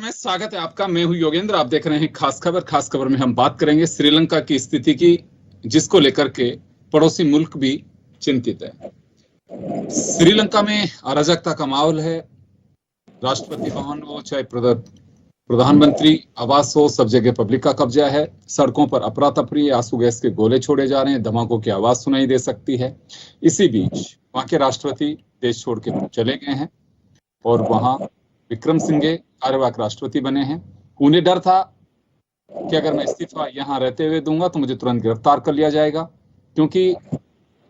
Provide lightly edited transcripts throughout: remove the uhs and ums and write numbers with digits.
में स्वागत है आपका। मैं हूं योगेंद्र। आप देख रहे हैं खास खबर। खास खबर में हम बात करेंगे श्रीलंका की स्थिति की, जिसको लेकर के पड़ोसी मुल्क भी चिंतित है। श्रीलंका में अराजकता का माहौल है। राष्ट्रपति भवन हो चाहे प्रधानमंत्री आवास हो, सब जगह पब्लिक का कब्जा है। सड़कों पर अफरा तफरी, आंसू गैस के गोले छोड़े जा रहे हैं, धमाकों की आवाज सुनाई दे सकती है। इसी बीच वहां के राष्ट्रपति देश छोड़ के चले गए हैं और वहां विक्रमसिंघे कार्यवाहक राष्ट्रपति बने हैं। उन्हें डर था कि अगर मैं इस्तीफा यहां रहते हुए दूंगा तो मुझे तुरंत गिरफ्तार कर लिया जाएगा, क्योंकि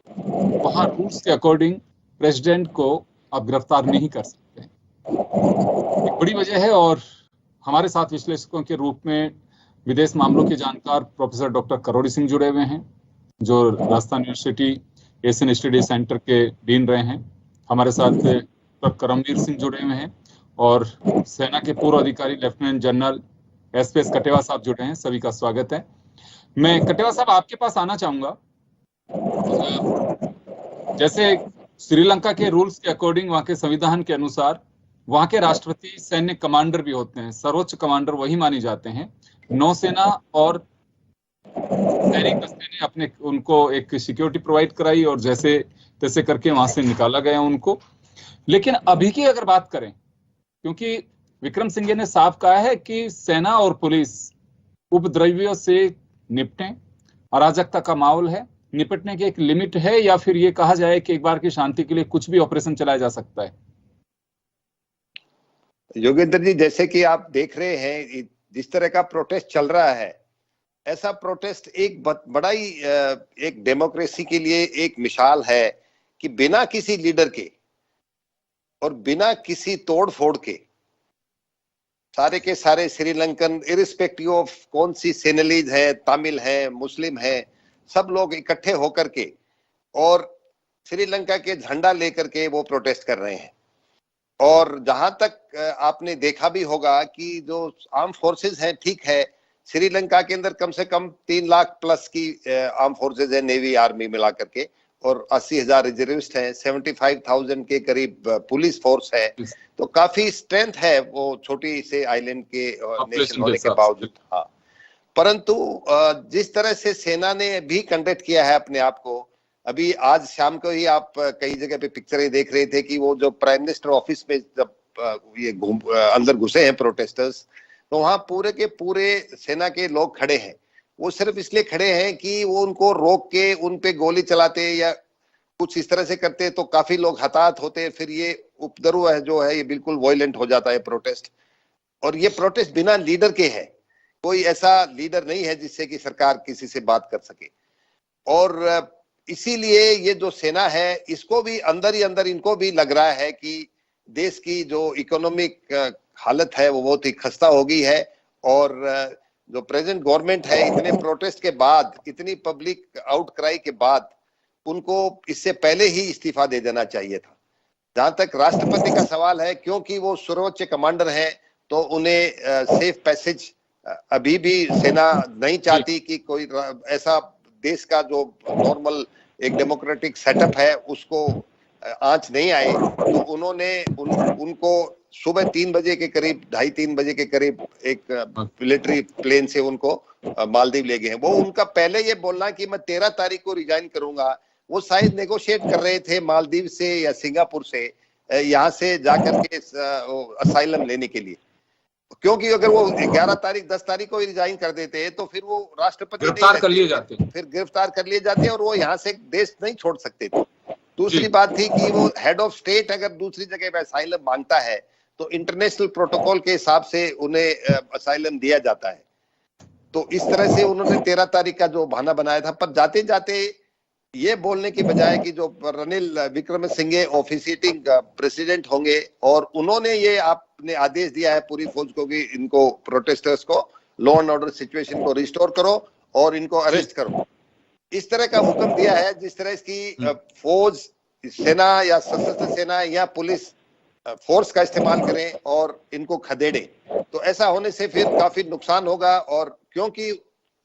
वहां रूल्स के अकॉर्डिंग प्रेसिडेंट को आप गिरफ्तार नहीं कर सकते। एक बड़ी वजह है। और हमारे साथ विश्लेषकों के रूप में विदेश मामलों के जानकार प्रोफेसर डॉक्टर करोड़ी सिंह जुड़े हुए हैं, जो Rajasthan university Asian study centre के डीन रहे हैं। हमारे साथ डॉक्टर करमवीर सिंह जुड़े हुए हैं और सेना के पूर्व अधिकारी लेफ्टिनेंट जनरल एस कटेवा साहब जुड़े हैं। सभी का स्वागत है। मैं कटेवा साहब आपके पास आना चाहूंगा। जैसे श्रीलंका के रूल्स के अकॉर्डिंग, वहां के संविधान के अनुसार, वहां के राष्ट्रपति सैन्य कमांडर भी होते हैं। सर्वोच्च कमांडर वही माने जाते हैं। नौसेना और सैनिक दस्ते ने अपने उनको एक सिक्योरिटी प्रोवाइड कराई और जैसे तैसे करके वहां से निकाला गया उनको। लेकिन अभी की अगर बात करें, क्योंकि विक्रमसिंघे ने साफ कहा है कि सेना और पुलिस उपद्रवियों से निपटें, अराजकता का माहौल है, निपटने की एक लिमिट है, या फिर ये कहा जाए कि एक बार की शांति के लिए कुछ भी ऑपरेशन चलाया जा सकता है? योगेंद्र जी, जैसे कि आप देख रहे हैं, जिस तरह का प्रोटेस्ट चल रहा है, ऐसा प्रोटेस्ट एक बड़ा ही एक डेमोक्रेसी के लिए एक मिसाल है कि बिना किसी लीडर के और बिना किसी तोड़ फोड़ के सारे के सारे श्रीलंकन, इरिस्पेक्टिव ऑफ कौन सी सेनेलीज है, तमिल है, मुस्लिम है, सब लोग इकट्ठे होकर के और श्रीलंका के झंडा लेकर के वो प्रोटेस्ट कर रहे हैं। और जहां तक आपने देखा भी होगा कि जो आर्म फोर्सेस हैं, ठीक है, श्रीलंका के अंदर कम से कम 3 लाख प्लस की आर्म फोर्सेस है, नेवी आर्मी मिला करके, और 80,000 रिजर्विस्ट हैं, 75,000 के करीब पुलिस फोर्स है। तो काफी स्ट्रेंथ है वो छोटी से आइलैंड के नेशन होने के बावजूद। हाँ, परंतु जिस तरह से सेना ने भी कंडक्ट किया है अपने आप को, अभी आज शाम को ही आप कई जगह पे पिक्चरें देख रहे थे कि वो जो प्राइम मिनिस्टर ऑफिस में जब ये अंदर घुसे हैं प्रोटेस्टर्स, तो वहां पूरे के पूरे सेना के लोग खड़े हैं। वो सिर्फ इसलिए खड़े हैं कि वो उनको रोक के उन पे गोली चलाते या कुछ इस तरह से करते तो काफी लोग हताहत होते, फिर ये उपद्रव है जो है ये बिल्कुल वायलेंट हो जाता है प्रोटेस्ट। और ये प्रोटेस्ट बिना लीडर के है, कोई ऐसा लीडर नहीं है जिससे कि सरकार किसी से बात कर सके। और इसीलिए ये जो सेना है, इसको भी अंदर ही अंदर इनको भी लग रहा है कि देश की जो इकोनॉमिक हालत है वो बहुत ही खस्ता हो गई है। और जो प्रेजेंट गवर्नमेंट है, इतने प्रोटेस्ट के बाद, इतनी पब्लिक आउटक्राई के बाद, उनको इससे पहले ही इस्तीफा दे देना चाहिए था। जहां तक राष्ट्रपति का सवाल है, क्योंकि वो सर्वोच्च कमांडर हैं, तो उन्हें सेफ पैसेज अभी भी सेना नहीं चाहती कि कोई ऐसा देश का जो नॉर्मल एक डेमोक्रेटिक सेटअप है उसको आंच नहीं आए। तो उन्होंने उनको सुबह 3 बजे के करीब, 2:30-3 बजे के करीब एक मिलिट्री प्लेन से उनको मालदीव ले गए हैं। वो उनका पहले ये बोलना कि मैं 13 तारीख को रिजाइन करूंगा, वो शायद नेगोशिएट कर रहे थे मालदीव से या सिंगापुर से, यहाँ से जाकर के असाइलम लेने के लिए। क्योंकि अगर वो 11 तारीख 10 तारीख को रिजाइन कर देते तो फिर वो राष्ट्रपति गिरफ्तार कर लिए जाते, फिर गिरफ्तार कर लिए जाते और वो यहाँ से देश नहीं छोड़ सकते थे। दूसरी बात थी कि वो हेड ऑफ स्टेट अगर दूसरी जगह पे असाइलम मांगता है तो इंटरनेशनल प्रोटोकॉल के हिसाब से उन्हें असाइलम दिया जाता है। तो इस तरह से उन्होंने 13 तारीख का जो बहाना बनाया था, पर जाते जाते ये बोलने की बजाय कि जो रनिल विक्रमसिंघे ऑफिशिएटिंग प्रेसिडेंट होंगे और उन्होंने ये आपने आदेश दिया है पूरी फौज को कि इनको प्रोटेस्टर्स को लॉ एंड ऑर्डर सिचुएशन को रिस्टोर करो और इनको अरेस्ट करो, इस तरह का हुक्म दिया है जिस तरह इसकी फौज, सेना या सशस्त्र सेना या पुलिस फोर्स का इस्तेमाल करें और इनको खदेड़े। तो ऐसा होने से फिर काफी नुकसान होगा। और क्योंकि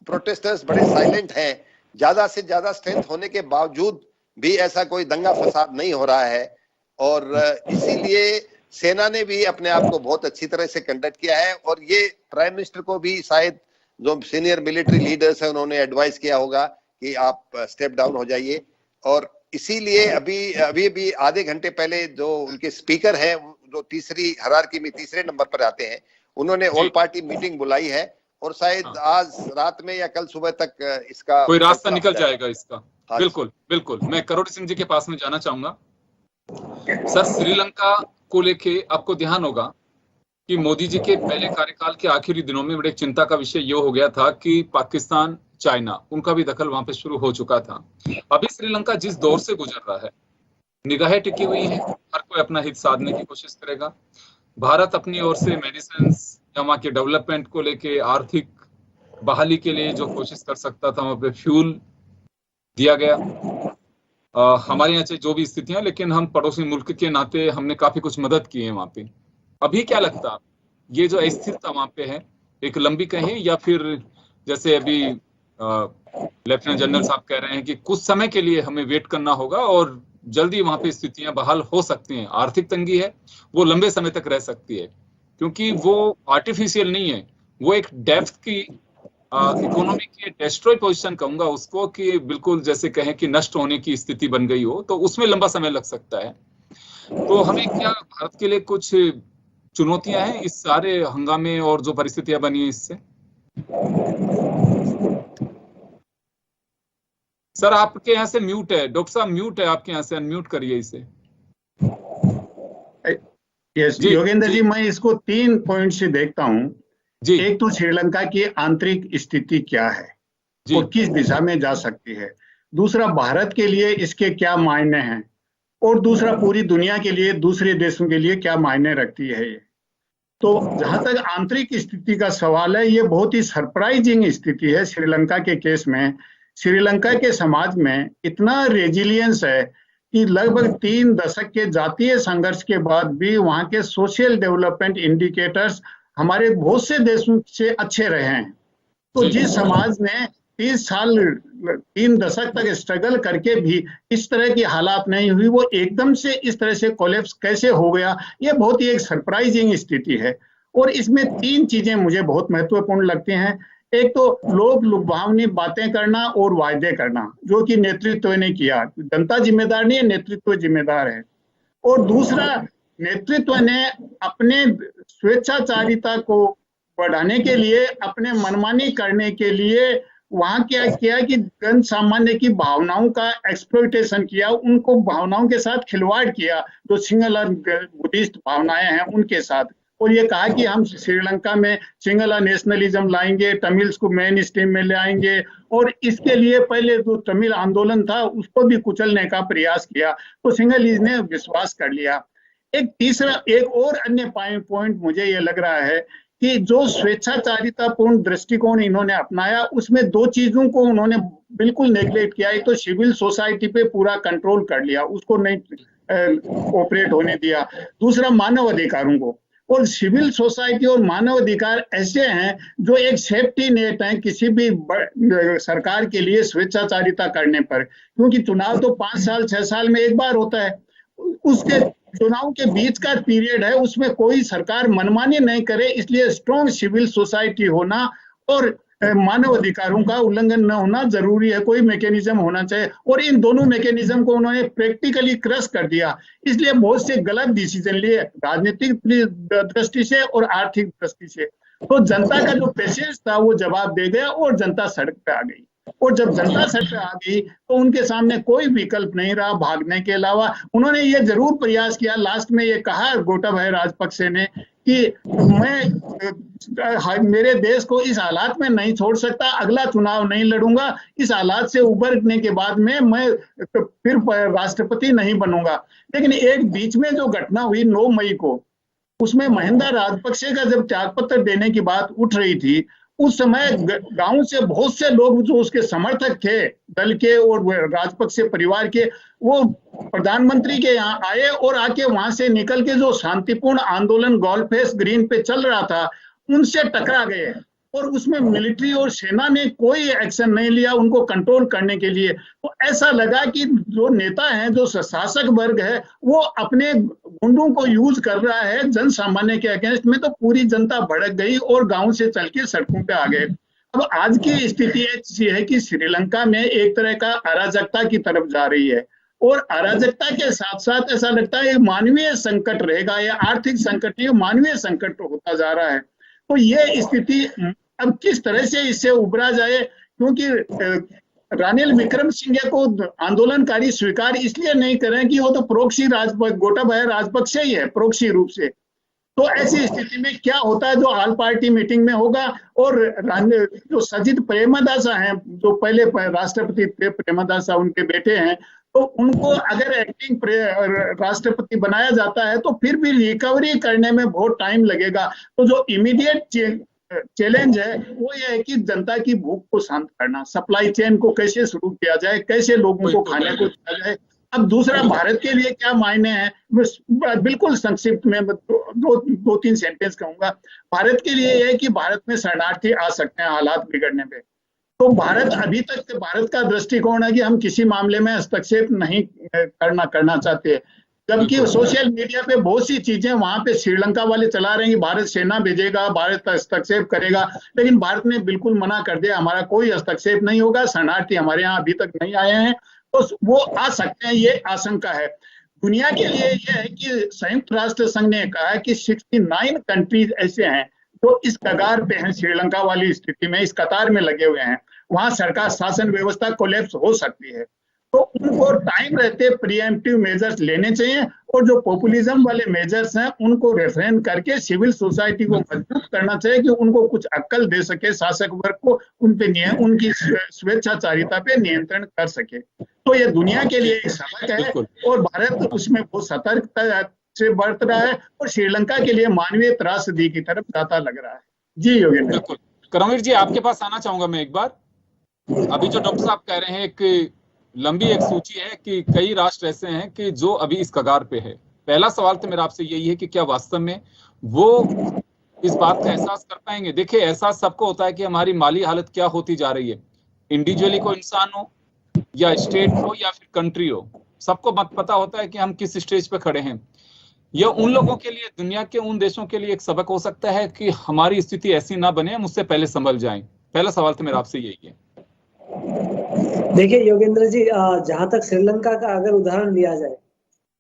प्रोटेस्टर्स बड़े साइलेंट हैं, ज्यादा से ज्यादा स्ट्रेंथ होने के बावजूद भी ऐसा कोई दंगा फसाद नहीं हो रहा है, और इसीलिए सेना ने भी अपने आप को बहुत अच्छी तरह से कंडक्ट किया है, और ये प्राइम मिनिस्टर को भी शायद जो सीनियर मिलिट्री लीडर्स है उन्होंने एडवाइस किया होगा कि आप स्टेप डाउन हो जाइए। और इसीलिए अभी भी आधे घंटे पहले जो उनके स्पीकर हैं, जो तीसरी हायरार्की में तीसरे नंबर पर आते हैं, उन्होंने ऑल पार्टी मीटिंग बुलाई है, और शायद आज रात में या कल सुबह तक इसका कोई रास्ता निकल जाएगा इसका। हाँ, बिल्कुल बिल्कुल। मैं करोड़ी सिंह जी के पास में जाना चाहूंगा। सर, श्रीलंका को लेके आपको ध्यान होगा कि मोदी जी के पहले कार्यकाल के आखिरी दिनों में बड़े चिंता का विषय ये हो गया था कि पाकिस्तान, चाइना, उनका भी दखल वहां पे शुरू हो चुका था। अभी श्रीलंका जिस दौर से गुजर रहा है, निगाहें टिकी हुई है, हर कोई अपना हित साधने की कोशिश करेगा। भारत अपनी ओर से मेडिसिन या वहां के डेवलपमेंट को लेके, आर्थिक बहाली के लिए जो कोशिश कर सकता था, वहां पे फ्यूल दिया गया। हमारे यहाँ जो भी स्थितियां, लेकिन हम पड़ोसी मुल्क के नाते हमने काफी कुछ मदद की है वहां पे। अभी क्या लगता है, ये जो अस्थिरता वहां पे है, एक लंबी कहें या फिर जैसे अभी लेफ्टिनेंट जनरल साहब कह रहे हैं कि कुछ समय के लिए हमें वेट करना होगा और जल्दी वहां पे स्थितियां बहाल हो सकती हैं। आर्थिक तंगी है, वो लंबे समय तक रह सकती है, क्योंकि वो आर्टिफिशियल नहीं है, वो एक डेप्थ की इकोनॉमी की डेस्ट्रॉय पोजीशन कहूंगा उसको, कि बिल्कुल जैसे कहें कि नष्ट होने की स्थिति बन गई हो, तो उसमें लंबा समय लग सकता है। तो हमें क्या भारत के लिए कुछ चुनौतियां हैं इस सारे हंगामे और जो परिस्थितियां बनी है इससे? सर, आपके यहाँ से म्यूट है, डॉक्टर साहब म्यूट है आपके यहाँ से, अनम्यूट करिए इसे। यस योगेंद्र जी, मैं इसको 3 पॉइंट से देखता हूँ। एक तो श्रीलंका की आंतरिक स्थिति क्या है और किस दिशा में जा सकती है, दूसरा भारत के लिए इसके क्या मायने हैं, और दूसरा पूरी दुनिया के लिए, दूसरे देशों के लिए क्या मायने रखती है ये। तो जहां तक आंतरिक स्थिति का सवाल है, ये बहुत ही सरप्राइजिंग स्थिति है श्रीलंका के केस में। श्रीलंका के समाज में इतना रेजिलियंस है कि लगभग 3 दशक के जातीय संघर्ष के बाद भी वहां के सोशल डेवलपमेंट इंडिकेटर्स हमारे बहुत से देशों से अच्छे रहे हैं। तो जिस समाज ने 30 साल 3 दशक तक स्ट्रगल करके भी इस तरह की हालात नहीं हुई, वो एकदम से इस तरह से कोलैप्स कैसे हो गया, ये बहुत ही एक सरप्राइजिंग स्थिति है। और इसमें 3 चीजें मुझे बहुत महत्वपूर्ण लगती हैं। एक तो लोग लुभावनी बातें करना और वायदे करना, जो कि नेतृत्व ने किया। जनता जिम्मेदार नहीं है, नेतृत्व जिम्मेदार है। और दूसरा, नेतृत्व ने अपने स्वेच्छाचारिता को बढ़ाने के लिए, अपने मनमानी करने के लिए वहां क्या किया कि जन सामान्य की भावनाओं का एक्सप्लॉयटेशन किया, उनको भावनाओं के साथ खिलवाड़ किया, जो सिंगल और बुद्धिस्ट भावनाएं हैं उनके साथ। और ये कहा कि हम श्रीलंका में सिंगल नेशनलिज्म लाएंगे, तमिल्स को मेन स्ट्रीम में ले आएंगे, और इसके लिए पहले जो तमिल आंदोलन था उसको भी कुचलने का प्रयास किया। तो सिंगलीज ने विश्वास कर लिया। एक तीसरा, एक और अन्य पॉइंट मुझे ये लग रहा है कि जो स्वेच्छाचारितापूर्ण दृष्टिकोण इन्होंने अपनाया, उसमें 2 चीजों को उन्होंने बिल्कुल नेग्लेक्ट किया। एक तो सिविल सोसाइटी पे पूरा कंट्रोल कर लिया, उसको नहीं ऑपरेट होने दिया। दूसरा, मानव अधिकारों को। और सिविल सोसाइटी और मानव अधिकार ऐसे हैं जो एक सेफ्टी नेट है किसी भी सरकार के लिए स्वेच्छाचारिता करने पर, क्योंकि चुनाव तो 5 साल 6 साल में एक बार होता है। उसके चुनाव के बीच का पीरियड है, उसमें कोई सरकार मनमानी नहीं करे, इसलिए स्ट्रॉन्ग सिविल सोसाइटी होना और मानव अधिकारों का उल्लंघन न होना जरूरी है। कोई मैकेनिज्म होना चाहिए, और इन दोनों मैकेनिज्म को उन्होंने प्रैक्टिकली क्रश कर दिया। इसलिए बहुत से गलत डिसीजन लिए, राजनीतिक दृष्टि से और आर्थिक दृष्टि से। तो जनता का जो पेशेंस था वो जवाब दे गया और जनता सड़क पे आ गई। और जब जनता सड़क पे आ गई तो उनके सामने कोई विकल्प नहीं रहा भागने के अलावा। उन्होंने ये जरूर प्रयास किया, लास्ट में ये कहा गोटाबाया राजपक्षे ने कि मैं मेरे देश को इस हालात में नहीं छोड़ सकता, अगला चुनाव नहीं लड़ूंगा, इस हालात से उबरने के बाद में मैं फिर राष्ट्रपति नहीं बनूंगा। लेकिन एक बीच में जो घटना हुई 9 मई को, उसमें महिंदा राजपक्षे का जब त्यागपत्र देने की बात उठ रही थी, उस समय गांव से बहुत से लोग जो उसके समर्थक थे दल के और राजपक्षे परिवार के, वो प्रधानमंत्री के यहाँ आए और आके वहां से निकल के जो शांतिपूर्ण आंदोलन गोलफेस ग्रीन पे चल रहा था उनसे टकरा गए। और उसमें मिलिट्री और सेना ने कोई एक्शन नहीं लिया उनको कंट्रोल करने के लिए। तो ऐसा लगा कि जो नेता हैं, जो शासक वर्ग है, वो अपने गुंडों को यूज कर रहा है जन सामान्य के अगेंस्ट में। तो पूरी जनता भड़क गई और गांव से चल के सड़कों पे आ गए। अब आज की स्थिति ऐसी है कि श्रीलंका में एक तरह का अराजकता की तरफ जा रही है, और अराजकता के साथ साथ ऐसा लगता है मानवीय संकट रहेगा, या आर्थिक संकट नहीं, मानवीय संकट होता जा रहा है। तो ये स्थिति अब किस तरह से इससे उभरा जाए, क्योंकि रानिल विक्रमसिंघे को आंदोलनकारी स्वीकार इसलिए नहीं करें कि वो तो प्रोक्सी गोटाबाया राजपक्षे ही है, प्रोक्सी रूप से। तो ऐसी स्थिति में क्या होता है, जो ऑल पार्टी मीटिंग में होगा, और जो सजित प्रेमदासा हैं, जो पहले राष्ट्रपति थे प्रेमदासा, उनके बेटे हैं, तो उनको अगर एक्टिंग राष्ट्रपति बनाया जाता है तो फिर भी रिकवरी करने में बहुत टाइम लगेगा। तो जो इमीडिएट चैलेंज है वो ये है कि जनता की भूख को शांत करना, सप्लाई चेन को कैसे शुरू किया जाए, कैसे लोगों को खाने को दिया जाए। अब दूसरा, भारत के लिए क्या मायने हैं, बिल्कुल संक्षिप्त में दो तीन सेंटेंस कहूंगा। भारत के लिए यह है कि भारत में शरणार्थी आ सकते हैं हालात बिगड़ने पे। तो भारत अभी तक, भारत का दृष्टिकोण है कि हम किसी मामले में हस्तक्षेप नहीं करना चाहते, जबकि सोशल मीडिया पे बहुत सी चीजें वहां पे श्रीलंका वाले चला रहे हैं कि भारत सेना भेजेगा, भारत हस्तक्षेप करेगा, लेकिन भारत ने बिल्कुल मना कर दिया, हमारा कोई हस्तक्षेप नहीं होगा, शरणार्थी हमारे यहाँ अभी तक नहीं आए हैं, तो वो आ सकते हैं, ये आशंका है। दुनिया के लिए यह है कि संयुक्त राष्ट्र संघ ने कहा है कि 69 कंट्रीज ऐसे हैं जो इस कगार पे हैं, श्रीलंका वाली स्थिति में इस कतार में लगे हुए हैं, वहां सरकार शासन व्यवस्था कोलैप्स हो सकती है। तो उनको टाइम रहते प्रिएम्प्टिव मेजर्स लेने चाहिए, और जो पॉपुलिज्म वाले मेजर्स हैं उनको रेफरेन करके सिविल सोसाइटी को मजबूत करना चाहिए कि उनको कुछ अक्ल दे सके, शासक वर्ग को उन पे उनकी स्वेच्छाचारिता पे नियंत्रण कर सके। तो ये दुनिया के लिए एक सबक है, और भारत उसमें बहुत सतर्कता से बरत रहा है, और श्रीलंका के लिए मानवीय त्रासदी की तरफ जाता लग रहा है। जी योगेंद्र। करमवीर जी, आपके पास आना चाहूंगा मैं एक बार। अभी जो डॉक्टर साहब कह रहे हैं कि लंबी एक सूची है कि कई राष्ट्र ऐसे हैं कि जो अभी इस कगार पे है। पहला सवाल तो मेरा आपसे यही है कि क्या वास्तव में वो इस बात का एहसास कर पाएंगे? देखिए, एहसास सबको होता है कि हमारी माली हालत क्या होती जा रही है, इंडिविजुअली को इंसान हो या स्टेट हो या फिर कंट्री हो, सबको पता होता है कि हम किस स्टेज पे खड़े हैं। यह उन लोगों के लिए, दुनिया के उन देशों के लिए एक सबक हो सकता है कि हमारी स्थिति ऐसी ना बने, हम उससे पहले संभल जाएं। पहला सवाल तो मेरा आपसे यही है। देखिए योगेंद्र जी, जहां तक श्रीलंका का अगर उदाहरण लिया जाए,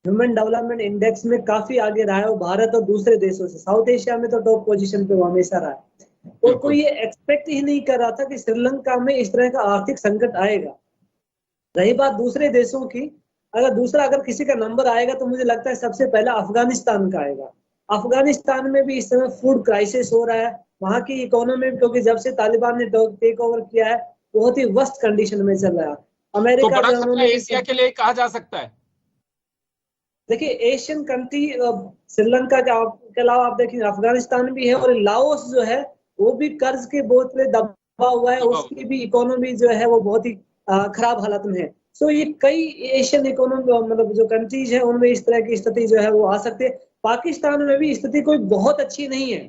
ह्यूमन डेवलपमेंट इंडेक्स में काफी आगे रहा है वो भारत और दूसरे देशों से। साउथ एशिया में तो टॉप पोजीशन पे वो हमेशा रहा है, और कोई ये एक्सपेक्ट ही नहीं कर रहा था कि श्रीलंका में इस तरह का आर्थिक संकट आएगा। रही बात दूसरे देशों की, अगर किसी का नंबर आएगा तो मुझे लगता है सबसे पहला अफगानिस्तान का आएगा। अफगानिस्तान में भी इस समय फूड क्राइसिस हो रहा है, वहां की इकोनॉमी, क्योंकि जब से तालिबान ने टेक ओवर किया है बहुत ही वर्स्ट कंडीशन में चल रहा है। अमेरिका तो बड़ा एशिया के लिए कहा जा सकता है। देखिए, एशियन कंट्री श्रीलंका के अलावा आप देखिए अफगानिस्तान भी है, और लाओस जो है वो भी कर्ज के बोझ पे दबा हुआ है, उसकी भी इकोनॉमी जो है वो बहुत ही खराब हालत में है। सो ये कई एशियन इकोनॉमी, मतलब जो कंट्रीज है उनमें इस तरह की स्थिति जो है वो आ सकती है। पाकिस्तान में भी स्थिति कोई बहुत अच्छी नहीं है,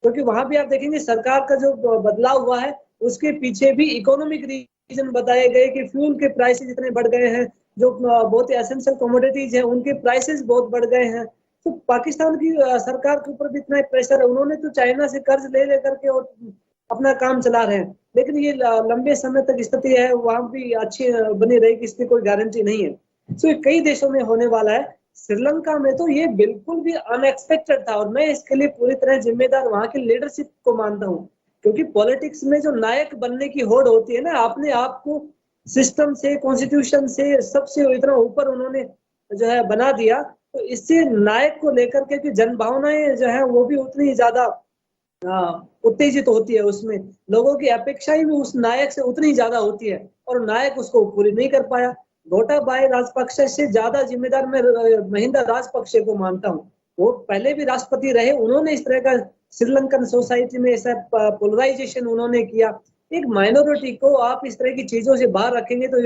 क्योंकि वहां भी आप देखेंगे सरकार का जो बदलाव हुआ है उसके पीछे भी इकोनॉमिक रीजन बताए गए कि फ्यूल के प्राइसेस इतने बढ़ गए हैं, जो बहुत ही एसेंशियल कमोडिटीज है उनके प्राइसेस बहुत बढ़ गए हैं। तो पाकिस्तान की सरकार के ऊपर भी इतना प्रेशर है, उन्होंने तो चाइना से कर्ज ले लेकर के और अपना काम चला रहे हैं, लेकिन ये लंबे समय तक स्थिति है वहां भी अच्छी बनी रहेगी इसकी कोई गारंटी नहीं है। तो कई देशों में होने वाला है। श्रीलंका में तो ये बिल्कुल भी अनएक्सपेक्टेड था, और मैं इसके लिए पूरी तरह जिम्मेदार वहां की लीडरशिप को मानता हूँ, क्योंकि पॉलिटिक्स में जो नायक बनने की होड़ होती है ना, अपने आप को सिस्टम से, कॉन्स्टिट्यूशन से, सबसे इतना ऊपर उन्होंने जो है बना दिया, तो इससे नायक को लेकर के जन भावनाएं जो है वो भी उतनी ज्यादा उत्तेजित होती है, उसमें लोगों की अपेक्षाएं भी उस नायक से उतनी ज्यादा होती है, और नायक उसको पूरी नहीं कर पाया। गोटाबाया राजपक्षे से ज्यादा जिम्मेदार मैं महिंदा राजपक्षे को मानता हूँ। वो पहले भी राष्ट्रपति रहे, उन्होंने इस तरह का श्रीलंकन सोसाइटी में ऐसा पोलराइजेशन उन्होंने किया। एक माइनॉरिटी को आप इस तरह की चीजों से बाहर रखेंगे तो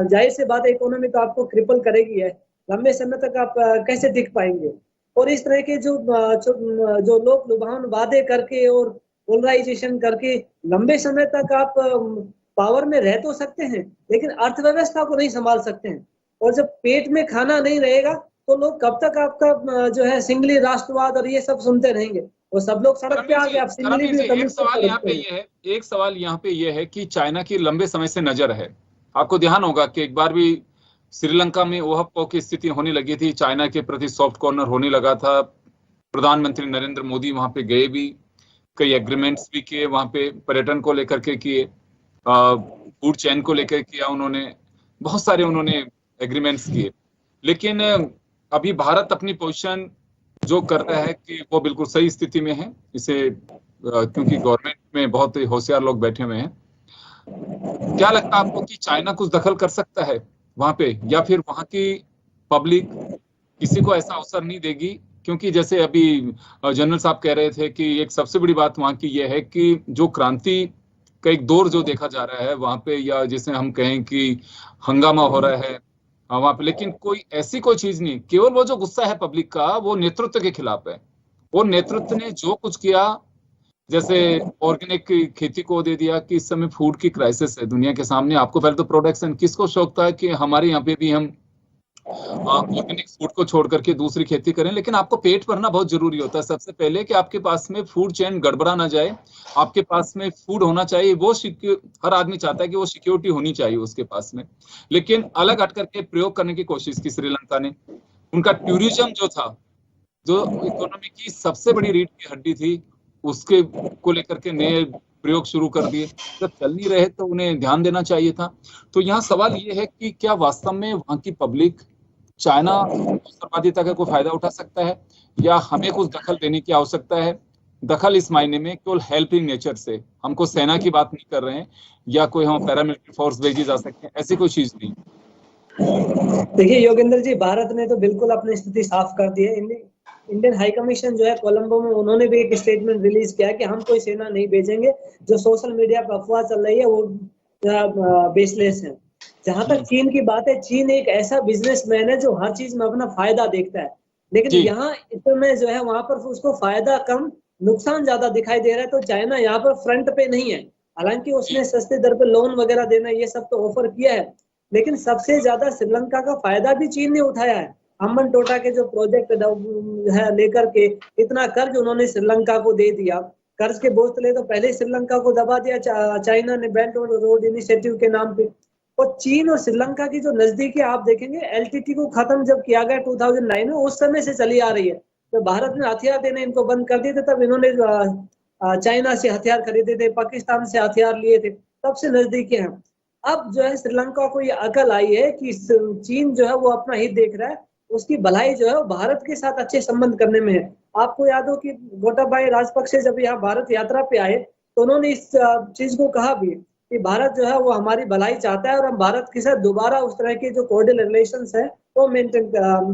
जाहिर सी बात है इकोनॉमी तो आपको क्रिपल करेगी है, लंबे समय तक आप कैसे टिक पाएंगे। और इस तरह के जो लोग लुभावन वादे करके और पोलराइजेशन करके लंबे समय तक आप पावर में रह तो सकते हैं, लेकिन अर्थव्यवस्था को नहीं संभाल सकते हैं। और जब पेट में खाना नहीं रहेगा तो लोग कब तक आपका जो है सिंगली राष्ट्रवाद और ये सब सुनते रहेंगे। वो सब लोग सड़क पे आ गए, आप सिंगली भी एक सवाल यहाँ पे ये है कि चाइना की लंबे समय से नजर है। आपको ध्यान होगा कि एक बार भी श्रीलंका में ओहापोह की स्थिति होने लगी थी, चाइना के प्रति सॉफ्ट कॉर्नर होने लगा था। प्रधानमंत्री नरेंद्र मोदी वहां पे गए भी, कई एग्रीमेंट्स भी किए, वहां पे पर्यटन को लेकर के किए, फूड चेन को लेकर किया, उन्होंने बहुत सारे एग्रीमेंट्स किए। लेकिन अभी भारत अपनी पोजीशन जो कर रहा है कि वो बिल्कुल सही स्थिति में है, इसे क्योंकि गवर्नमेंट में बहुत होशियार लोग बैठे हुए हैं। क्या लगता है आपको कि चाइना कुछ दखल कर सकता है वहां पे, या फिर वहां की पब्लिक किसी को ऐसा अवसर नहीं देगी? क्योंकि जैसे अभी जनरल साहब कह रहे थे कि एक सबसे बड़ी बात वहां की यह है कि जो क्रांति का एक दौर जो देखा जा रहा है वहां पे, या जिसे हम कहें कि हंगामा हो रहा है वहां पे, लेकिन कोई ऐसी कोई चीज नहीं, केवल वो जो गुस्सा है पब्लिक का वो नेतृत्व के खिलाफ है। वो नेतृत्व ने जो कुछ किया, जैसे ऑर्गेनिक खेती को दे दिया कि इस समय फूड की क्राइसिस है दुनिया के सामने। आपको पहले तो प्रोडक्शन, किसको शौक था कि हमारे यहाँ पे भी हम ऑर्गेनिक फूड को छोड़ करके दूसरी खेती करें? लेकिन आपको पेट भरना बहुत जरूरी होता है सबसे पहले, कि आपके पास में फूड चेन गड़बड़ा ना जाए, आपके पास में फूड होना चाहिए। वो हर आदमी चाहता है कि वो सिक्योरिटी होनी चाहिए उसके पास में। लेकिन अलग हट करके प्रयोग करने की कोशिश की श्रीलंका ने। उनका टूरिज्म जो था, जो इकोनॉमी की सबसे बड़ी रीढ़ की हड्डी थी, उसके को लेकर के नए प्रयोग शुरू कर दिए। जब चल नहीं रहे तो उन्हें ध्यान देना चाहिए था। तो यहाँ सवाल ये है कि क्या वास्तव में वहां की पब्लिक चाइना अवसरवादिता का कोई फायदा उठा सकता है, या हमें कुछ दखल देने की आवश्यकता है? दखल इस मायने में केवल हेल्पिंग नेचर से, हमको सेना की बात नहीं कर रहे हैं या कोई हम पैरामिलिट्री फोर्स भेजी जा सकते हैं, ऐसी कोई चीज नहीं। देखिए योगेंद्र जी, भारत ने तो बिल्कुल अपनी स्थिति साफ कर दी है। इंडियन हाई कमीशन जो है कोलंबो में, उन्होंने भी एक स्टेटमेंट रिलीज किया कि हम कोई सेना नहीं भेजेंगे। जो सोशल मीडिया पर अफवाह चल रही है वो बेसलेस है। जहां तक चीन की बात है, चीन एक ऐसा बिजनेसमैन है जो हर चीज में अपना फायदा देखता है, लेकिन यहाँ इस समय जो है वहां पर उसको फायदा कम, नुकसान ज्यादा दिखाई दे रहा है। तो चाइना यहाँ पर फ्रंट पे नहीं है, हालांकि उसने सस्ते दर पे लोन वगैरह देना ये सब तो ऑफर किया है, लेकिन सबसे ज्यादा श्रीलंका का फायदा भी चीन ने उठाया है। अम्बन टोटा के जो प्रोजेक्ट है लेकर के इतना कर्ज उन्होंने श्रीलंका को दे दिया। कर्ज के बोझ तले तो पहले श्रीलंका को दबा दिया चाइना ने बेल्ट रोड इनिशिएटिव के नाम पे। और चीन और श्रीलंका की जो नजदीकी आप देखेंगे, एलटीटी को खत्म जब किया गया 2009 में, उस समय से चली आ रही है। तो भारत ने हथियार देने इनको बंद कर दिए थे, तब इन्होंने चाइना से हथियार खरीदे थे, पाकिस्तान से हथियार लिए थे, तब से नजदीकी हैं। अब जो है श्रीलंका को ये अकल आई है कि चीन जो है वो अपना हित देख रहा है, उसकी भलाई जो है वो भारत के साथ अच्छे संबंध करने में है। आपको याद हो कि गोटाबाई राजपक्षे जब यहाँ भारत यात्रा पे आए तो उन्होंने इस चीज को कहा भी कि भारत जो है वो हमारी भलाई चाहता है और हम भारत के साथ दोबारा उस तरह के जो कॉर्डियल रिलेशंस है वो मेंटेन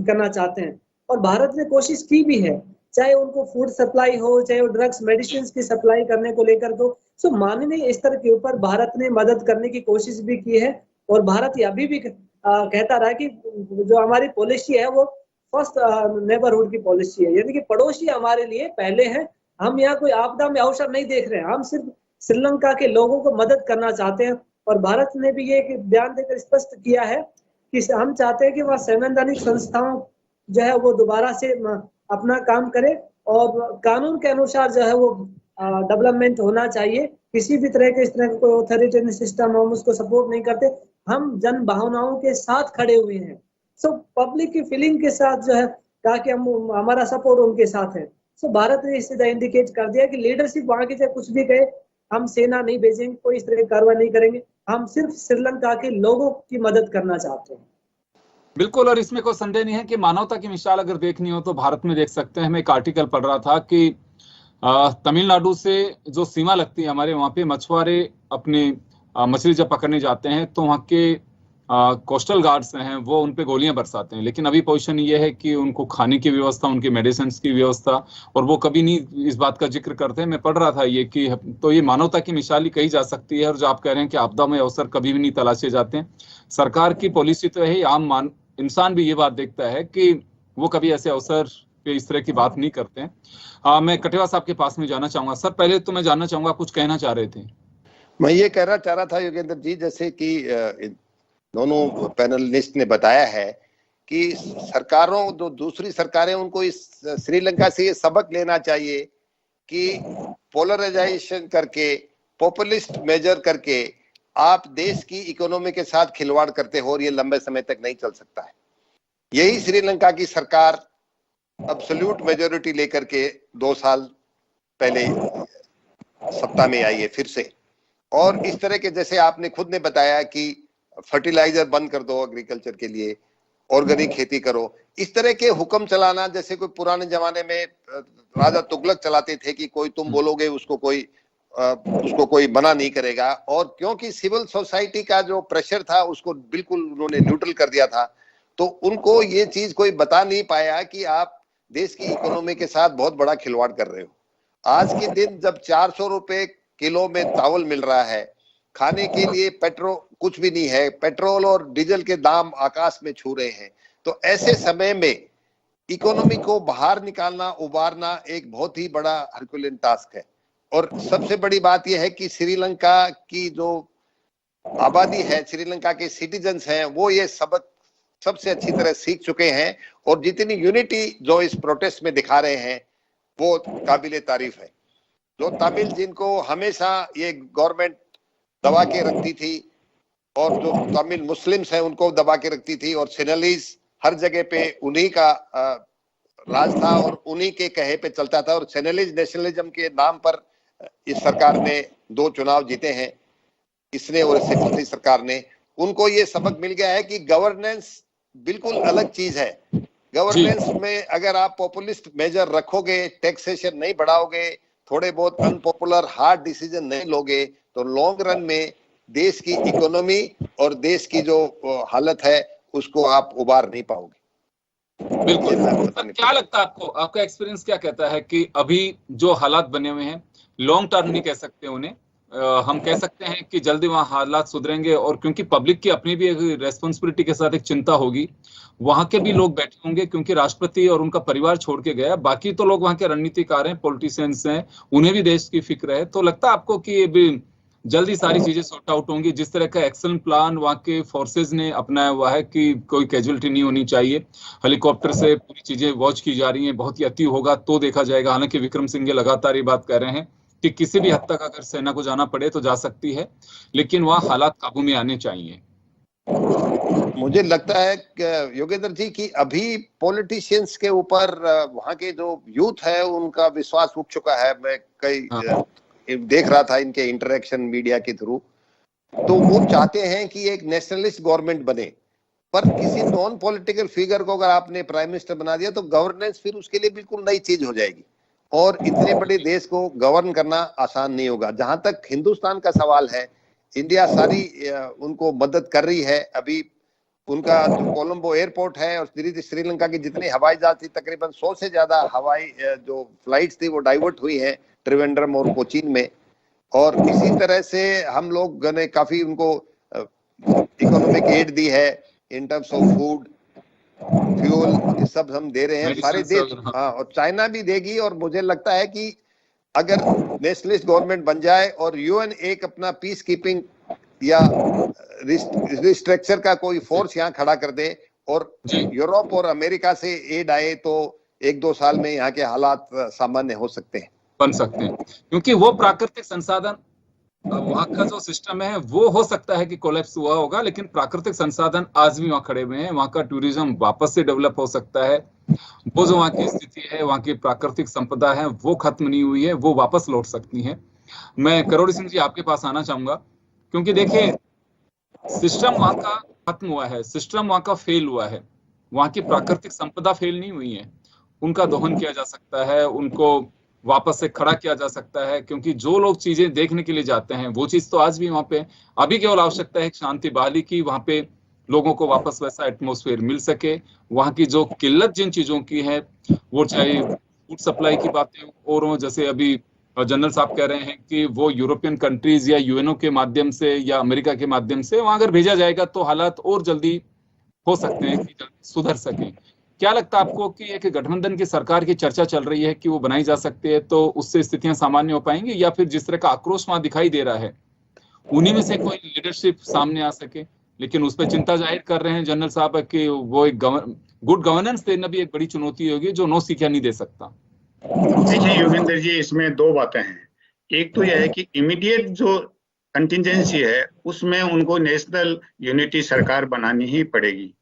करना चाहते हैं। और भारत ने कोशिश की भी है, चाहे उनको फूड सप्लाई हो, चाहे वो ड्रग्स मेडिसिन की सप्लाई करने को लेकर तो सो माननीय स्तर के ऊपर भारत ने मदद करने की कोशिश भी की है। और भारत ये अभी भी कहता रहा कि जो हमारी पॉलिसी है वो फर्स्ट नेबरहुड की पॉलिसी है, यानी कि पड़ोसी हमारे लिए पहले हैं। हम यहाँ कोई आपदा में अवसर नहीं देख रहे हैं, हम सिर्फ श्रीलंका के लोगों को मदद करना चाहते हैं। और भारत ने भी ये बयान देकर स्पष्ट किया है कि हम चाहते हैं कि वह संवैधानिक संस्थाओं जो है वो दोबारा से अपना काम करे और कानून के अनुसार जो है वो डेवलपमेंट होना चाहिए। किसी भी तरह के इस तरह का कोई ऑथोरिटेरियन सिस्टम हम उसको सपोर्ट नहीं करते, हम जन भावनाओं के साथ खड़े हुए हैं। सो पब्लिक की फीलिंग के साथ जो है कहा कि हम हमारा सपोर्ट उनके साथ है। सो भारत ने सीधा इंडिकेट कर दिया कि लीडरशिप वहां की चाहे कुछ भी कहे, हम सेना नहीं भेजेंगे, कोई इस तरह की कार्रवाई नहीं करेंगे, हम सिर्फ श्रीलंका के लोगों की मदद करना चाहते हैं। बिल्कुल, और इसमें कोई संदेह नहीं है कि मानवता की मिसाल अगर देखनी हो तो भारत में देख सकते हैं। मैं एक आर्टिकल पढ़ रहा था कि तमिलनाडु से जो सीमा लगती है हमारे, वहाँ पे मछुआरे अपने मछली जब पकड़ने जाते हैं तो वहाँ के कोस्टल गार्ड्स हैं वो उन पे गोलियां बरसाते हैं। लेकिन अभी पोजीशन ये है कि उनको खाने की व्यवस्था, उनके मेडिसिन की व्यवस्था, और वो कभी नहीं इस बात का जिक्र करते हैं। मैं पढ़ रहा था ये कि तो ये मानवता की मिसाल ही कही जा सकती है। और जो आप कह रहे हैं कि आपदा में अवसर कभी भी नहीं तलाशे जाते हैं, सरकार की पॉलिसी तो है, आम इंसान भी ये बात देखता है कि वो कभी ऐसे अवसर पे इस तरह की बात नहीं करते हैं। मैं कटेवा साहब के पास में जाना चाहूंगा। सर, पहले तो मैं जानना चाहूंगा, कुछ कहना चाह रहे थे? मैं ये कहना चाह रहा था योगेंद्र जी, जैसे कि दोनों पैनलिस्ट ने बताया है कि सरकारों, जो दूसरी सरकारें, उनको इस श्रीलंका से ये सबक लेना चाहिए कि पोलराइजेशन करके, पॉपुलिस्ट मेजर करके आप देश की इकोनॉमी के साथ खिलवाड़ करते हो और ये लंबे समय तक नहीं चल सकता है। यही श्रीलंका की सरकार अब्सोल्यूट मेजोरिटी लेकर के 2 साल पहले सत्ता में आई है फिर से। और इस तरह के, जैसे आपने खुद ने बताया कि फर्टिलाइजर बंद कर दो एग्रीकल्चर के लिए, ऑर्गेनिक खेती करो, इस तरह के हुक्म चलाना, जैसे कोई पुराने जमाने में राजा तुगलक चलाते थे कि कोई तुम बोलोगे उसको कोई मना नहीं करेगा। और क्योंकि सिविल सोसाइटी का जो प्रेशर था उसको बिल्कुल उन्होंने न्यूट्रल कर दिया था, तो उनको ये चीज कोई बता नहीं पाया कि आप देश की इकोनॉमी के साथ बहुत बड़ा खिलवाड़ कर रहे हो। आज के दिन जब 400 रुपए किलो में चावल मिल रहा है, खाने के लिए पेट्रोल कुछ भी नहीं है, पेट्रोल और डीजल के दाम आकाश में छू रहे हैं, तो ऐसे समय में इकोनॉमी को बाहर निकालना, उबारना एक बहुत ही बड़ा हरकुलियन टास्क है। और सबसे बड़ी बात यह है कि श्रीलंका की जो आबादी है, श्रीलंका के सिटीजन्स हैं, वो ये सबक सबसे अच्छी तरह सीख चुके हैं। और जितनी यूनिटी जो इस प्रोटेस्ट में दिखा रहे हैं वो काबिले तारीफ है। जो तमिल, जिनको हमेशा ये गवर्नमेंट दबा के रखती थी, और जो तमिल मुस्लिम्स हैं उनको दबा के रखती थी, और सेनेलिस हर जगह पे उन्हीं का राज था और उन्हीं के कहे पे चलता था। और सेनेलिस नेशनलिज्म के नाम पर इस सरकार ने 2 चुनाव जीते हैं, इसने और इससे पिछली सरकार ने। उनको ये सबक मिल गया है कि गवर्नेंस बिल्कुल अलग चीज है। गवर्नेंस में अगर आप पॉपुलिस्ट मेजर रखोगे, टैक्सेशन नहीं बढ़ाओगे, थोड़े बहुत अनपॉपुलर हार्ड डिसीजन नहीं लोगे, तो लॉन्ग रन में देश की इकोनॉमी और देश की जो हालत है उसको आप उबार नहीं पाओगे। बिल्कुल। क्या लगता है आपको, आपका एक्सपीरियंस क्या कहता है कि अभी जो हालात बने हुए हैं, लॉन्ग टर्म नहीं कह सकते उन्हें, हम कह सकते हैं कि जल्दी वहां हालात सुधरेंगे? और क्योंकि पब्लिक की अपनी भी एक रेस्पॉन्सिबिलिटी के साथ एक चिंता होगी, वहां के भी लोग बैठे होंगे, क्योंकि राष्ट्रपति और उनका परिवार छोड़ के गया, बाकी तो लोग वहां के रणनीतिकार हैं, पॉलिटिशियंस हैं, उन्हें भी देश की फिक्र है। तो लगता है आपको कि भी जल्दी सारी चीजें सॉर्ट आउट होंगी? जिस तरह का एक्शन प्लान वहां के फोर्सेज ने अपनाया हुआ है कि कोई कैजुअलिटी नहीं होनी चाहिए, हेलीकॉप्टर से पूरी चीजें वॉच की जा रही हैं, बहुत ही अति होगा तो देखा जाएगा। हालांकि विक्रम सिंघे लगातार ये बात कर रहे हैं कि किसी भी हद तक अगर सेना को जाना पड़े तो जा सकती है, लेकिन वहां हालात काबू में आने चाहिए। मुझे लगता है योगेंद्र जी कि अभी पॉलिटिशियंस के ऊपर वहां के जो यूथ है उनका विश्वास उठ चुका है। मैं देख रहा था इनके इंटरेक्शन मीडिया के थ्रू, तो वो चाहते हैं कि एक नेशनलिस्ट गवर्नमेंट बने। पर किसी नॉन पॉलिटिकल फिगर को अगर आपने प्राइम मिनिस्टर बना दिया तो गवर्नेंस फिर उसके लिए बिल्कुल नई चीज हो जाएगी, और इतने बड़े देश को गवर्न करना आसान नहीं होगा। जहां तक हिंदुस्तान का सवाल है, इंडिया सारी उनको मदद कर रही है। अभी उनका जो कोलंबो एयरपोर्ट है और श्रीलंका की जितनी हवाई जहाज थी, तकरीबन 100 से ज्यादा हवाई जो फ्लाइट्स थी वो डाइवर्ट हुई है त्रिवेंद्रम और कोचीन में। और इसी तरह से हम लोग ने काफी उनको इकोनॉमिक एड दी है in terms of food, fuel, ये सब हम दे रहे हैं सारे देश। हाँ, और चाइना भी देगी। और मुझे लगता है कि अगर नेशनलिस्ट गवर्नमेंट बन जाए और यूएन एक अपना पीस कीपिंग या रिस्ट्रक्चर का कोई फोर्स यहाँ खड़ा कर दे और यूरोप और अमेरिका से एड आए, तो 1-2 साल में यहाँ के हालात सामान्य हो सकते हैं, बन सकते हैं। क्योंकि वो प्राकृतिक संसाधन, वहां का जो सिस्टम है वो हो सकता है कि कोलैप्स हुआ होगा, लेकिन प्राकृतिक संसाधन आज भी वहां खड़े हुए हैं। वहां का टूरिज्म वापस से डेवलप हो सकता है। वो जो वहां की स्थिति है, वहां की प्राकृतिक संपदा है, वो खत्म नहीं हुई है, वो वापस लौट सकती है। मैं करोड़ी सिंह जी आपके पास आना चाहूंगा, क्योंकि देखिए सिस्टम वहां का खत्म हुआ है, सिस्टम वहां का फेल हुआ है, वहां की प्राकृतिक संपदा फेल नहीं हुई है। उनका दोहन किया जा सकता है, उनको वापस से खड़ा किया जा सकता है, क्योंकि जो लोग चीजें देखने के लिए जाते हैं वो चीज तो आज भी वहां पे। अभी केवल आवश्यकता है शांति बहाली की, वहां पे लोगों को वापस वैसा एटमॉस्फेयर मिल सके। वहां की जो किल्लत जिन चीजों की है, वो चाहे फूड सप्लाई की बातें और जैसे अभी जनरल साहब कह रहे हैं कि वो यूरोपियन कंट्रीज या यूएनओ के माध्यम से या अमेरिका के माध्यम से वहां अगर भेजा जाएगा तो हालात और जल्दी हो सकते हैं कि जल्दी सुधर सके। क्या लगता है आपको कि एक गठबंधन की सरकार की चर्चा चल रही है कि वो बनाई जा सकती है, तो उससे स्थितियां सामान्य हो पाएंगी, या फिर जिस तरह का आक्रोश वहां दिखाई दे रहा है उन्हीं में से कोई लीडरशिप सामने आ सके? लेकिन उस पर चिंता जाहिर कर रहे हैं जनरल साहब कि वो एक गुड गवर्नेंस देना भी एक बड़ी चुनौती होगी जो नो सिक्का नहीं दे सकता। देखिए योगेंद्र जी, इसमें दो बातें हैं। एक तो यह है कि इमीडिएट जो कंटिजेंसी है उसमें उनको नेशनल यूनिटी सरकार बनानी ही पड़ेगी,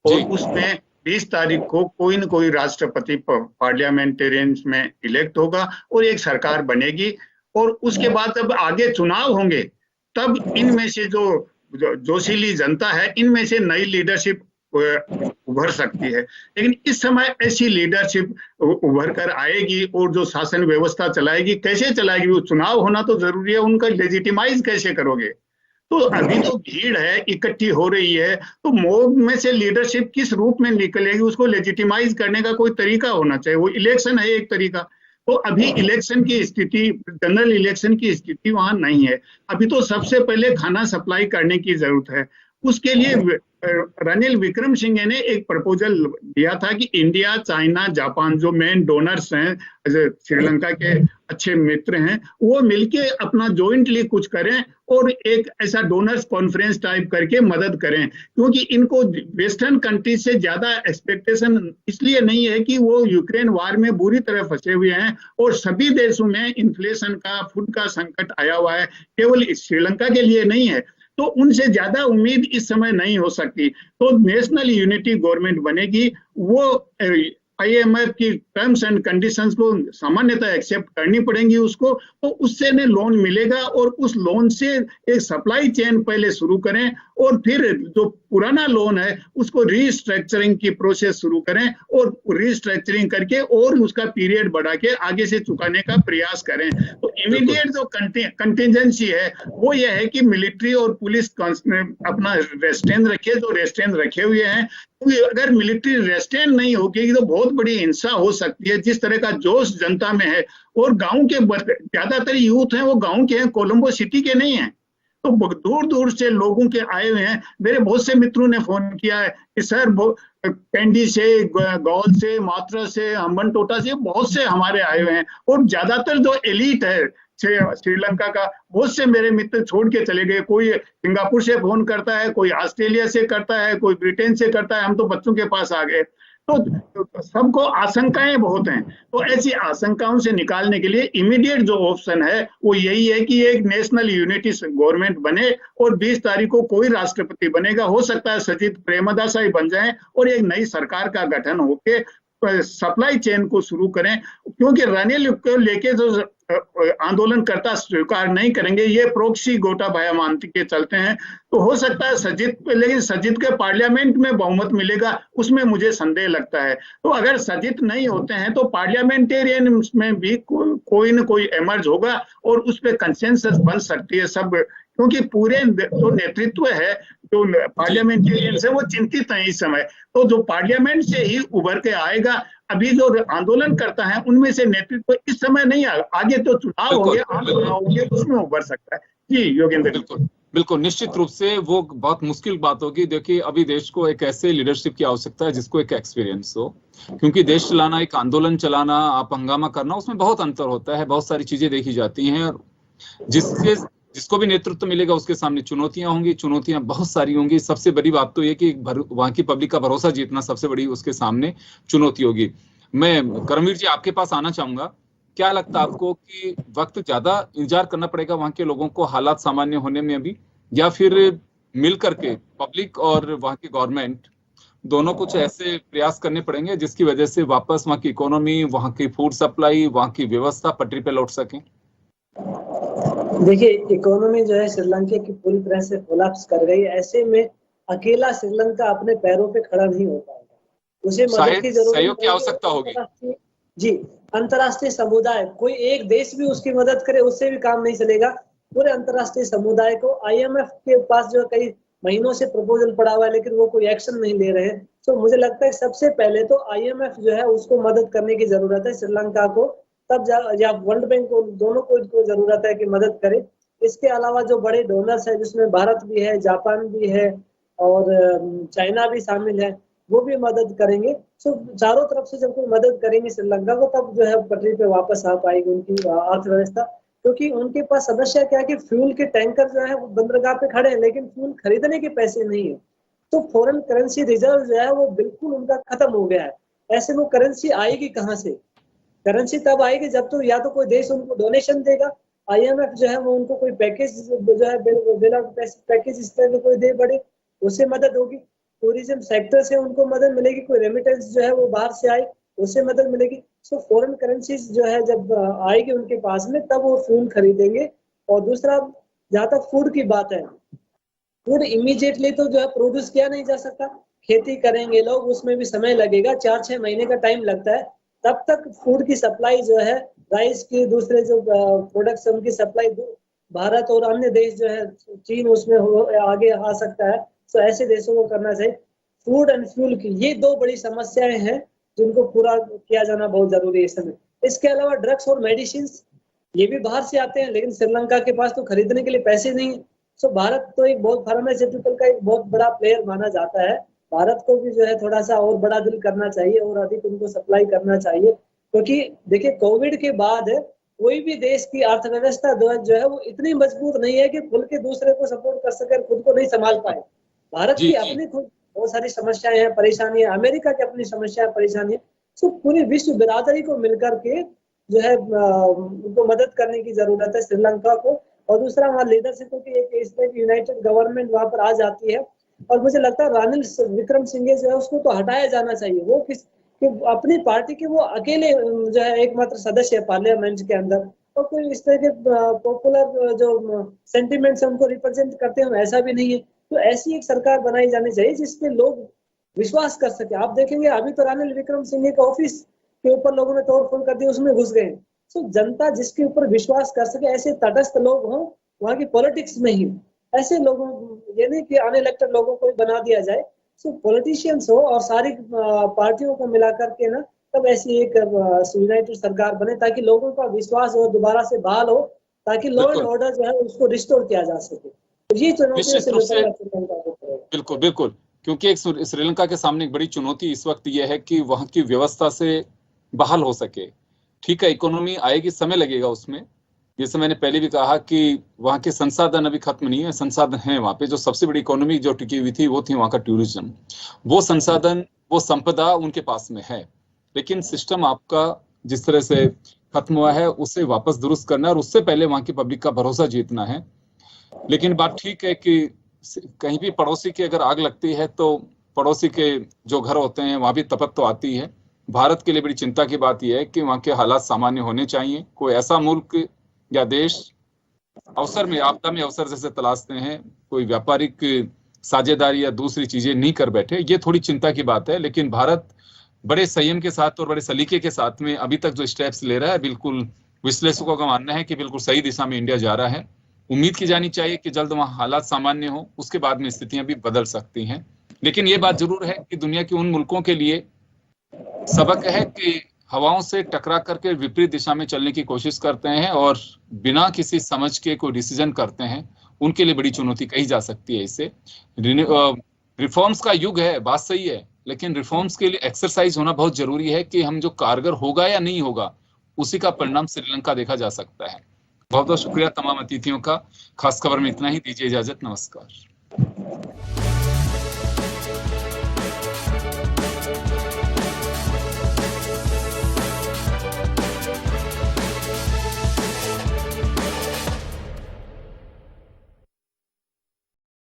और उसमें 20 तारीख को कोई न कोई राष्ट्रपति पार्लियामेंटेरियंस में इलेक्ट होगा और एक सरकार बनेगी, और उसके बाद जब आगे चुनाव होंगे तब इनमें से जो जोशीली जनता है, इनमें से नई लीडरशिप उभर सकती है। लेकिन इस समय ऐसी लीडरशिप उभर कर आएगी और जो शासन व्यवस्था चलाएगी, कैसे चलाएगी? वो चुनाव होना तो जरूरी है, उनका लेजिटिमाइज कैसे करोगे? तो अभी तो भीड़ है, इकट्ठी हो रही है, तो मोब में से लीडरशिप किस रूप में निकलेगी, उसको लेजिटिमाइज करने का कोई तरीका होना चाहिए। वो इलेक्शन है एक तरीका, तो अभी इलेक्शन की स्थिति, जनरल इलेक्शन की स्थिति वहां नहीं है। अभी तो सबसे पहले खाना सप्लाई करने की जरूरत है। उसके लिए रनिल विक्रमसिंघे ने एक प्रपोजल दिया था कि इंडिया, चाइना, जापान जो मेन डोनर्स हैं, श्रीलंका के अच्छे मित्र हैं, वो मिलके अपना जॉइंटली कुछ करें और एक ऐसा डोनर्स कॉन्फ्रेंस टाइप करके मदद करें, क्योंकि इनको वेस्टर्न कंट्री से ज्यादा एक्सपेक्टेशन इसलिए नहीं है कि वो यूक्रेन वार में बुरी तरह फंसे हुए हैं और सभी देशों में इन्फ्लेशन का, फूड का संकट आया हुआ है, केवल श्रीलंका के लिए नहीं है। तो उनसे ज्यादा उम्मीद इस समय नहीं हो सकती। तो नेशनल यूनिटी गवर्नमेंट बनेगी, वो IMF की टर्म्स एंड कंडीशंस को सामान्यतः एक्सेप्ट करनी पड़ेंगी उसको, तो उससे ने लोन मिलेगा और उस लोन से एक सप्लाई चेन पहले शुरू करें और फिर जो पुराना लोन है उसको रीस्ट्रक्चरिंग की प्रोसेस शुरू करें और रीस्ट्रक्चरिंग करके और उसका पीरियड बढ़ा के आगे से चुकाने का प्रयास करें। तो इमीडिएट जो कंटिजेंसी है वो ये है कि मिलिट्री और पुलिस अपना रेस्ट्रेन रखे, जो रेस्ट्रेन रखे हुए हैं। अगर मिलिट्री रेस्ट्रेन नहीं होगी तो बहुत बड़ी हिंसा हो सकती है, जिस तरह का जोश जनता में है। और गांव के ज्यादातर यूथ हैं वो गांव के हैं, कोलंबो सिटी के नहीं हैं। तो दूर दूर से लोगों के आए हुए हैं। मेरे बहुत से मित्रों ने फोन किया है कि सर कैंडी से, गौल से, मात्रा से, हम्बनटोटा से बहुत से हमारे आए हुए हैं, और ज्यादातर जो एलीट है श्रीलंका का, बहुत से मेरे मित्र छोड़ के चले गए। कोई सिंगापुर से फोन करता है, कोई ऑस्ट्रेलिया से करता है, कोई ब्रिटेन से करता है, हम तो बच्चों के पास आ गए। तो सबको आशंकाएं बहुत हैं। तो ऐसी आशंकाओं से निकालने के लिए इमीडिएट जो ऑप्शन है वो यही है कि एक नेशनल यूनिटी गवर्नमेंट बने और 20 तारीख को कोई राष्ट्रपति बनेगा। हो सकता है सजित प्रेमदासा ही बन जाए और एक नई सरकार का गठन होके सप्लाई चेन को शुरू करें, क्योंकि रनिल को लेके जो आंदोलनकर्ता स्वीकार नहीं करेंगे, ये प्रोक्सी गोटाबाया मानती के चलते हैं। तो हो सकता है सजित, लेकिन सजित के पार्लियामेंट में बहुमत मिलेगा, उसमें मुझे संदेह लगता है। तो अगर सजित नहीं होते हैं तो पार्लियामेंटेरियन में भी कोई न कोई एमर्ज होगा और उस पर कंसेंसस बन सकती है सब, क्योंकि पूरे जो नेतृत्व है जो पार्लियामेंटेरियन से वो चिंतित है इस समय। तो जो पार्लियामेंट से ही उभर के आएगा, अभी जो आंदोलन करता है उनमें से नेतृत्व इस समय नहीं आएगा, आगे तो चुनाव होंगे, आम चुनाव होंगे, उसमें उभर सकता है। जी योगेंद्र, बिल्कुल निश्चित रूप से वो बहुत मुश्किल बात होगी। देखिए अभी देश को एक ऐसे लीडरशिप की आवश्यकता है जिसको एक एक्सपीरियंस हो, क्योंकि देश चलाना, एक आंदोलन चलाना, आप हंगामा करना, उसमें बहुत अंतर होता है, बहुत सारी चीजें देखी जाती हैं। जिसको भी नेतृत्व मिलेगा उसके सामने चुनौतियां होंगी, चुनौतियां बहुत सारी होंगी। सबसे बड़ी बात तो ये कि वहां की पब्लिक का भरोसा जीतना सबसे बड़ी उसके सामने चुनौती होगी। मैं करमवीर जी आपके पास आना चाहूंगा, क्या लगता है आपको कि वक्त ज्यादा इंतजार करना पड़ेगा वहां के लोगों को हालात सामान्य होने में अभी, या फिर मिल करके पब्लिक और वहां की गवर्नमेंट दोनों कुछ ऐसे प्रयास करने पड़ेंगे जिसकी वजह से वापस वहां की इकोनॉमी, वहां की फूड सप्लाई, वहां की व्यवस्था पटरी पे लौट सके? देखिए इकोनॉमी जो है श्रीलंका की पूरी तरह से कोलैप्स कर गई। ऐसे में अकेला श्रीलंका अपने पैरों पे खड़ा नहीं हो पाएगा, उसे मदद की जरूरत, सहयोग की आवश्यकता होगी। जी, अंतर्राष्ट्रीय समुदाय, कोई एक देश भी उसकी मदद करे उससे भी काम नहीं चलेगा। पूरे अंतर्राष्ट्रीय समुदाय को, IMF के पास जो कई महीनों से प्रपोजल पड़ा हुआ है लेकिन वो कोई एक्शन नहीं ले रहे हैं। तो मुझे लगता है सबसे पहले तो IMF जो है उसको मदद करने की जरूरत है श्रीलंका को, तब या वर्ल्ड बैंक को, दोनों को जरूरत है कि मदद करे। इसके अलावा जो बड़े डोनर्स है जिसमें भारत भी है, जापान भी है और चाइना भी शामिल है, वो भी मदद करेंगे। सो चारों तरफ से जब कोई मदद करेंगे श्रीलंका को, तब जो है पटरी पे वापस आ पाएगी उनकी अर्थव्यवस्था। क्योंकि उनके पास समस्या क्या है कि फ्यूल के टैंकर जो है वो बंदरगाह पे खड़े हैं, लेकिन फ्यूल खरीदने के पैसे नहीं है। तो फॉरेन करेंसी रिजर्व जो है वो बिल्कुल उनका खत्म हो गया है। ऐसे वो करेंसी आएगी कहाँ से? करेंसी तब आएगी जब तो या तो कोई देश उनको डोनेशन देगा, IMF जो है वो उनको कोई पैकेज जो है बिना पैकेज इस तरह के कोई दे बड़े, उससे मदद होगी। टूरिज्म सेक्टर से उनको मदद मिलेगी, कोई रेमिटेंस जो है वो बाहर से आए उससे मदद मिलेगी। सो फॉरेन करेंसीज जो है जब आएगी उनके पास में, तब वो फ्यूल खरीदेंगे। और दूसरा, जहाँ तक फूड की बात है, फूड इमीडिएटली तो जो है प्रोड्यूस किया नहीं जा सकता। खेती करेंगे लोग, उसमें भी समय लगेगा, 4-6 महीने का टाइम लगता है। तब तक फूड की सप्लाई जो है, राइस की, दूसरे जो प्रोडक्ट्स उनकी सप्लाई भारत और अन्य देश जो है, चीन उसमें आगे आ सकता है। तो ऐसे देशों को करना चाहिए। फूड एंड फ्यूल की ये दो बड़ी समस्याएं हैं जिनको पूरा किया जाना बहुत जरूरी है इस समय। इसके अलावा ड्रग्स और मेडिसिन ये भी बाहर से आते हैं, लेकिन श्रीलंका के पास तो खरीदने के लिए पैसे नहीं है। सो भारत तो एक बहुत फार्मास्यूटिकल का एक बहुत बड़ा प्लेयर माना जाता है। भारत को भी जो है थोड़ा सा और बड़ा दिल करना चाहिए और अधिक उनको सप्लाई करना चाहिए। क्योंकि देखिए, कोविड के बाद कोई भी देश की अर्थव्यवस्था जो है वो इतनी मजबूत नहीं है कि खुल के दूसरे को सपोर्ट कर सके, खुद को नहीं संभाल पाए। भारत की अपनी खुद बहुत सारी समस्याएं हैं, परेशानियां, अमेरिका की अपनी समस्या परेशानी। तो पूरी विश्व बिरादरी को मिलकर के जो है उनको मदद करने की जरूरत है श्रीलंका को। और दूसरा, वहाँ लीडरशिप की एक इस तरह की यूनाइटेड गवर्नमेंट वहां पर आ जाती है। और मुझे लगता है रानिल विक्रमसिंघे जो है उसको तो हटाया जाना चाहिए। वो कि अपनी पार्टी के वो अकेले जो है एकमात्र सदस्य है पार्लियामेंट के अंदर, और कोई इस तरह के पॉपुलर जो सेंटिमेंट्स है उनको रिप्रेजेंट करते हैं ऐसा भी नहीं है। तो ऐसी एक सरकार बनाई जानी चाहिए जिसपे लोग विश्वास कर सके। आप देखेंगे अभी तो रानिल विक्रमसिंघे का ऑफिस के ऊपर लोगों ने तोड़फोड़ कर दी, उसमें घुस गए। तो जनता जिसके ऊपर विश्वास कर सके, ऐसे तटस्थ लोग हों वहां की पॉलिटिक्स में ही, ऐसे लोगों, ये नहीं कि अनइलेक्टेड लोगों को बना दिया जाए। सो पॉलिटिशियंस हो और सारी पार्टियों को मिलाकर के ना, तब ऐसी एक यूनाइटेड सरकार बने ताकि लोगों का विश्वास हो, दोबारा से बहाल हो, ताकि लॉ एंड ऑर्डर जो है उसको रिस्टोर किया जा सके। तो ये चुनौती बिल्कुल बिल्कुल, क्योंकि एक श्रीलंका के सामने एक बड़ी चुनौती इस वक्त ये है कि वहां की व्यवस्था से बहाल हो सके। ठीक है, इकोनॉमी आएगी, समय लगेगा उसमें। जैसे मैंने पहले भी कहा कि वहाँ के संसाधन अभी खत्म नहीं है, संसाधन है वहाँ पे। जो सबसे बड़ी इकोनॉमी जो टिकी हुई थी वो थी वहाँ का टूरिज्म। वो संसाधन, वो संपदा उनके पास में है, लेकिन सिस्टम आपका जिस तरह से खत्म हुआ है उसे वापस दुरुस्त करना है, और उससे पहले वहाँ की पब्लिक का भरोसा जीतना है। लेकिन बात ठीक है कि कहीं भी पड़ोसी की अगर आग लगती है तो पड़ोसी के जो घर होते हैं वहाँ भी तपत तो आती है। भारत के लिए बड़ी चिंता की बात यह है कि वहाँ के हालात सामान्य होने चाहिए। कोई ऐसा मुल्क या देश अवसर में, आपदा में अवसर जैसे तलाशते हैं, कोई व्यापारिक साझेदारी या दूसरी चीजें नहीं कर बैठे, ये थोड़ी चिंता की बात है। लेकिन भारत बड़े संयम के साथ और बड़े सलीके के साथ में अभी तक जो स्टेप्स ले रहा है, बिल्कुल विश्लेषकों का मानना है कि बिल्कुल सही दिशा में इंडिया जा रहा है। उम्मीद की जानी चाहिए कि जल्द वहाँ हालात सामान्य हो, उसके बाद में स्थितियां भी बदल सकती हैं। लेकिन ये बात जरूर है कि दुनिया के उन मुल्कों के लिए सबक है कि हवाओं से टकरा करके विपरीत दिशा में चलने की कोशिश करते हैं और बिना किसी समझ के कोई डिसीजन करते हैं, उनके लिए बड़ी चुनौती कही जा सकती है। इससे रिफॉर्म्स का युग है, बात सही है, लेकिन रिफॉर्म्स के लिए एक्सरसाइज होना बहुत जरूरी है कि हम जो कारगर होगा या नहीं होगा, उसी का परिणाम श्रीलंका देखा जा सकता है। बहुत बहुत शुक्रिया तमाम अतिथियों का। खास खबर में इतना ही, दीजिए इजाजत, नमस्कार।